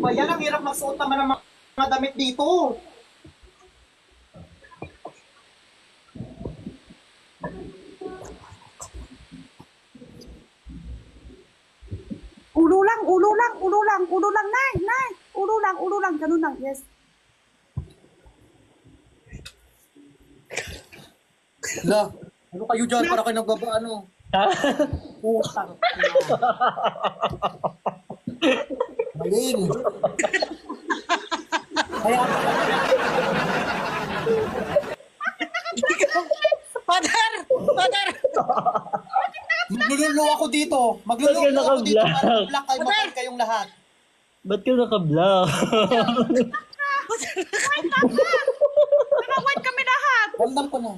ba yan? Ang hirap magsuot naman ng mga damit dito. Ulo lang, ulo lang, ulo lang, ulo lang, nay, nay. Ulo lang, ganun lang, yes. La, ano kayo dyan? Para kayo nagbaba, ano? Putang. Maling. Kaya, Father! Father! maglululo ako dito. Maglululo Ba't ka ako dito naka-black? para black kayo mabal kayong lahat. Ba't ka naka-block? Naka-white kami lahat. Ramdam ko na.